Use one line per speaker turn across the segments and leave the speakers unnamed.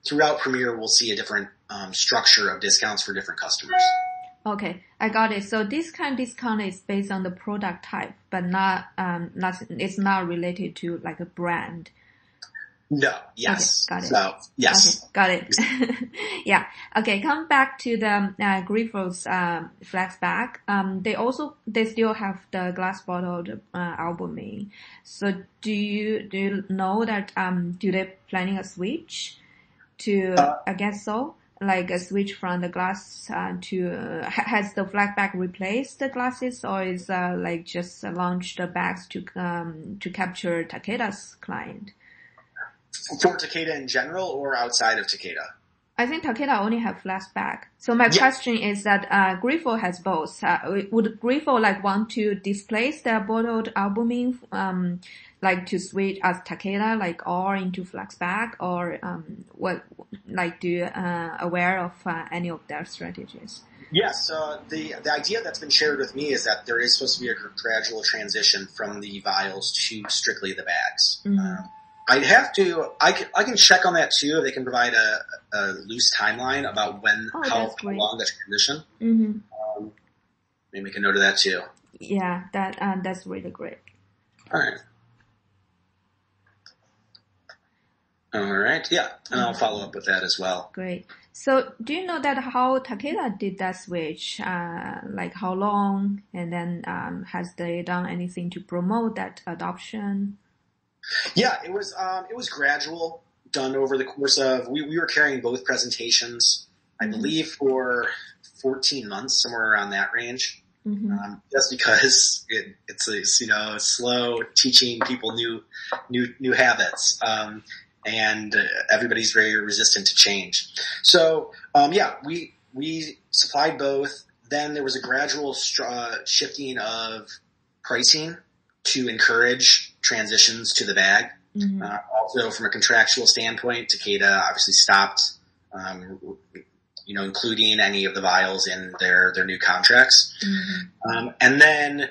throughout Premier, we'll see a different structure of discounts for different customers.
Okay, I got it. So this kind of discount is based on the product type, but it's not related to like a brand.
No, yes.
Okay, got it.
So, yes.
Okay, got it. Yeah. Okay, come back to the Grifols flex bag. They still have the glass bottled albumin. So do you know that do they planning a switch to I guess so? Like a switch from the glass has the flat bag replaced the glasses, or is like just launched the bags to capture Takeda's client?
For Takeda in general or outside of Takeda?
I think Takeda only have flat bag. So my question is that Grifols has both. Would Grifols like want to displace their bottled albumin, like to switch as Takeda, like all into flex bag, or what? Like, do you aware of any of their strategies?
Yes. The idea that's been shared with me is that there is supposed to be a gradual transition from the vials to strictly the bags. Mm-hmm. I can check on that too. If they can provide a loose timeline about how long the transition. Mm-hmm. Maybe make a note of that too.
Yeah, that's really great.
All right. Yeah, and I'll follow up with that as well.
Great. So, do you know that how Takeda did that switch? Like how long, and then has they done anything to promote that adoption?
Yeah, it was gradual, done over the course of, we were carrying both presentations, I believe for 14 months, somewhere around that range. Mm-hmm. Just because it's slow teaching people new habits. And everybody's very resistant to change. So, we supplied both. Then there was a gradual shifting of pricing to encourage transitions to the bag. Mm-hmm. Also, from a contractual standpoint, Takeda obviously stopped, including any of the vials in their new contracts. Mm-hmm. And then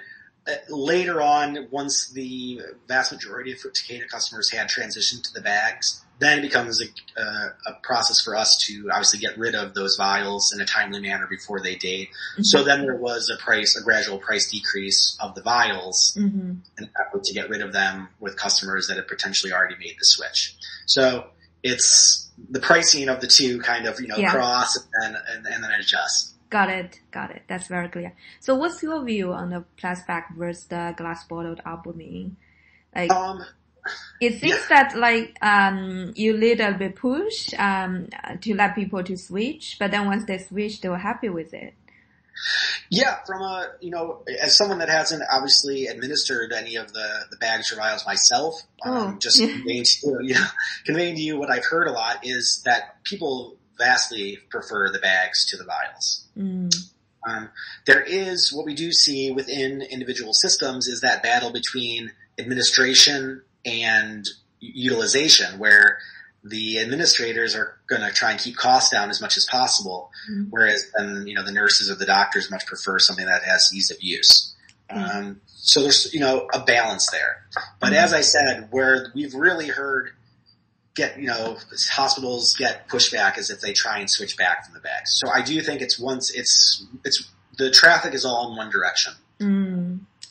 later on, once the vast majority of Takeda customers had transitioned to the bags, then it becomes a process for us to obviously get rid of those vials in a timely manner before they date. Mm-hmm. So then there was a gradual price decrease of the vials, mm-hmm. in an effort to get rid of them with customers that had potentially already made the switch. So it's the pricing of the two kind of, cross and then adjust.
Got it. That's very clear. So what's your view on the plastic bag versus the glass bottled albumin? Like, it seems that like, you little bit push, to let people to switch, but then once they switch, they were happy with it.
Yeah, from as someone that hasn't obviously administered any of the bags or vials myself, conveying to you what I've heard a lot is that people vastly prefer the bags to the vials. Mm. There is, what we do see within individual systems is that battle between administration and utilization, where the administrators are going to try and keep costs down as much as possible, whereas then, the nurses or the doctors much prefer something that has ease of use. So there's, a balance there. But as I said, where we've really heard hospitals get pushback is if they try and switch back from the bags. So I do think it's the traffic is all in one direction.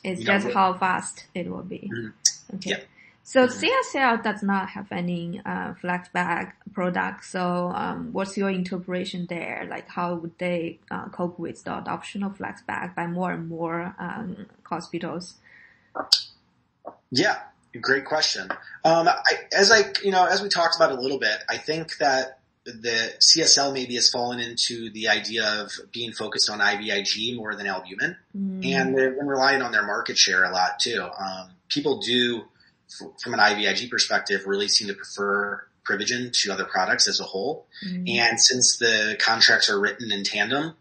It's just how fast it will be. Mm-hmm. Okay. Yep. So CSL does not have any flex bag product. So what's your interpretation there? Like how would they cope with the adoption of flex bag by more and more hospitals?
Yeah, great question. As we talked about a little bit, I think that the CSL maybe has fallen into the idea of being focused on IVIG more than albumin, and they've been relying on their market share a lot too. People do, from an IVIG perspective, really seem to prefer Privigen to other products as a whole. And since the contracts are written in tandem,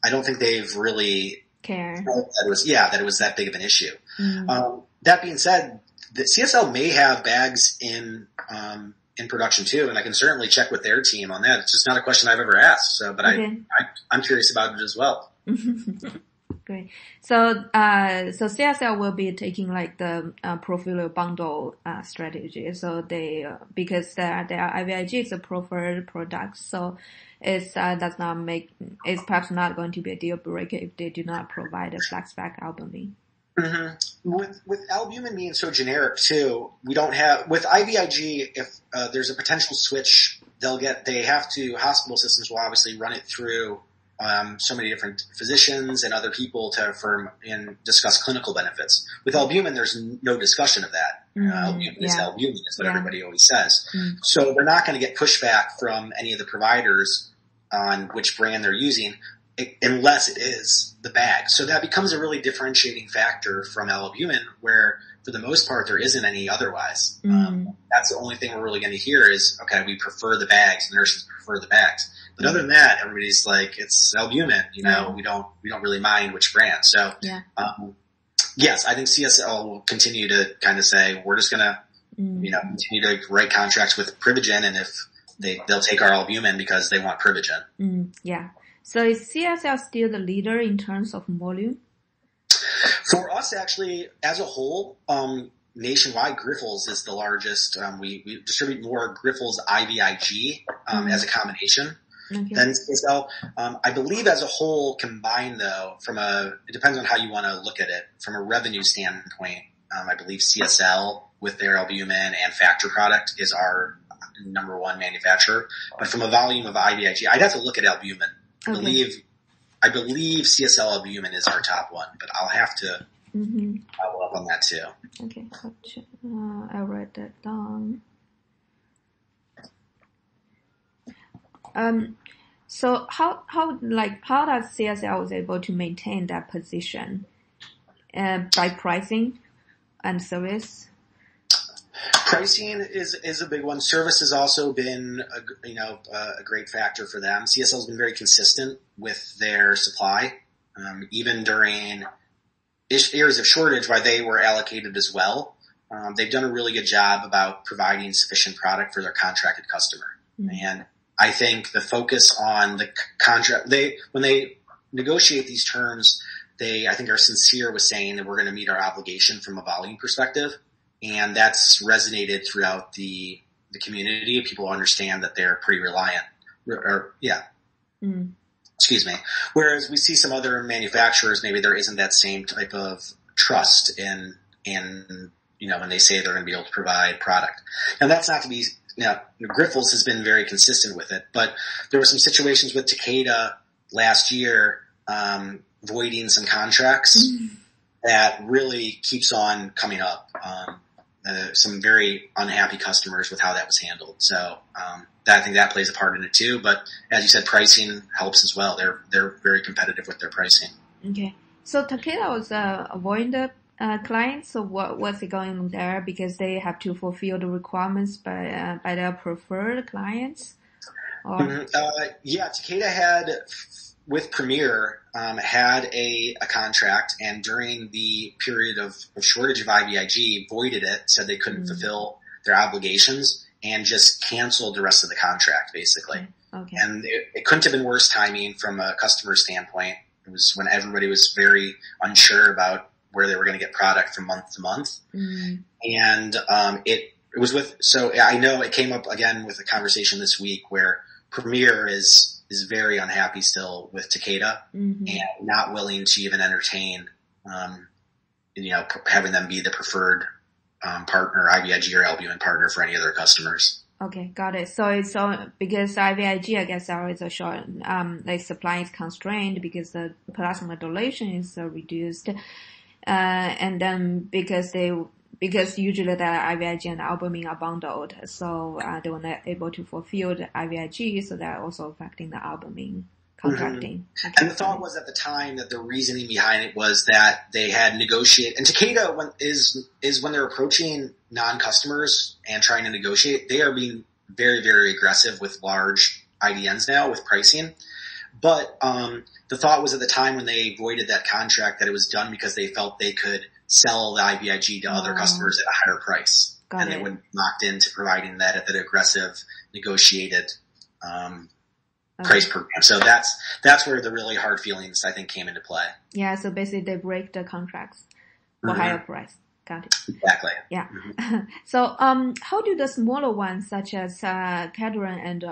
I don't think they've really
cared
that it was that big of an issue. That being said, the CSL may have bags in production too, and I can certainly check with their team on that. It's just not a question I've ever asked. So, but okay. I'm curious about it as well.
Great. So, so CSL will be taking like the portfolio bundle strategy. So they because their IVIG is a preferred product, so it's does not make it's perhaps not going to be a deal breaker if they do not provide a FlexBack albumin.
Mm-hmm. With albumin being so generic too, we don't have with IVIG. If there's a potential switch, hospital systems will obviously run it through so many different physicians and other people and discuss clinical benefits. With albumin, there's no discussion of that. Albumin is albumin, is what everybody always says. So they're not going to get pushback from any of the providers on which brand they're using, unless it is the bag. So that becomes a really differentiating factor from albumin, where for the most part there isn't any otherwise. That's the only thing we're really going to hear is, okay, we prefer the bags, the nurses prefer the bags. But other than that, everybody's like, it's albumin, we don't really mind which brand. So, yes, I think CSL will continue to kind of say, we're just gonna, continue to write contracts with Privigen, and if they'll take our albumin because they want Privigen.
Yeah. So is CSL still the leader in terms of volume?
For us, actually, as a whole, nationwide, Grifols is the largest. We distribute more Grifols IVIG as a combination than CSL. I believe as a whole combined, though, it depends on how you want to look at it. From a revenue standpoint, I believe CSL with their albumin and factor product is our number one manufacturer. But from a volume of IVIG, I'd have to look at albumin. I believe CSL albumin is our top one, but I'll have to follow up on that too.
Okay, gotcha. I'll write that down. So how does CSL was able to maintain that position? By pricing and service?
Pricing is a big one. Service has also been a great factor for them. CSL has been very consistent with their supply, even during areas of shortage where they were allocated as well. They've done a really good job about providing sufficient product for their contracted customer. And I think the focus on the contract, when they negotiate these terms, I think are sincere with saying that we're going to meet our obligation from a volume perspective. And that's resonated throughout the community. People understand that they're pretty reliant. Excuse me. Whereas we see some other manufacturers, maybe there isn't that same type of trust in when they say they're going to be able to provide product. And that's not to be, Grifols has been very consistent with it, but there were some situations with Takeda last year, voiding some contracts that really keeps on coming up. Some very unhappy customers with how that was handled. So, I think that plays a part in it too. But as you said, pricing helps as well. They're very competitive with their pricing.
Okay. So Takeda was avoiding the clients. So what's it going on there? Because they have to fulfill the requirements by their preferred clients. Or?
Takeda had with Premier had a contract, and during the period of shortage of IVIG, voided it, said they couldn't fulfill their obligations, and just canceled the rest of the contract, basically.
Okay.
And it couldn't have been worse timing from a customer standpoint. It was when everybody was very unsure about where they were going to get product from month to month. And it was so I know it came up again with a conversation this week where Premier is very unhappy still with Takeda and not willing to even entertain, having them be the preferred partner, IVIG or albumin partner for any other customers.
Okay, got it. So it's because IVIG, I guess, there is a short, supply is constrained because the plasma donation is reduced, and then because usually the IVIG and albumin are bundled, so they were not able to fulfill the IVIG, so they're also affecting the albumin contracting. Okay.
And the thought was at the time that the reasoning behind it was that they had negotiated, and Takeda is when they're approaching non-customers and trying to negotiate, they are being very, very aggressive with large IDNs now with pricing. But the thought was at the time when they voided that contract that it was done because they felt they could sell the IVIG to other customers at a higher price. And they wouldn't be locked into providing that at that aggressive, negotiated price program. So that's where the really hard feelings, I think, came into play.
Yeah, so basically they break the contracts for higher price. Got it.
Exactly.
Yeah. So, how do the smaller ones, such as Cadron and